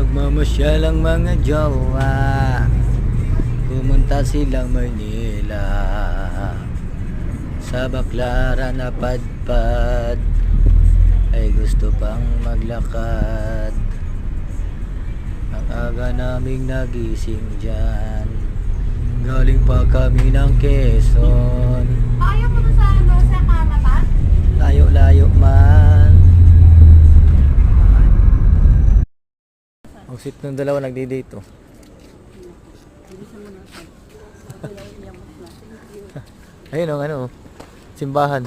Nagmamasyal ang mga jowa, pumunta silang Maynila. Sa Baclaran na padpad ay gusto pang maglakad. Ang aga naming nagising dyan, galing pa kami ng Quezon. Ayaw mo na sa ano, sa Kamata? Layo-layo man. Ang sweet ng dalawa nagdi-date oh. Ayun ang ano, simbahan.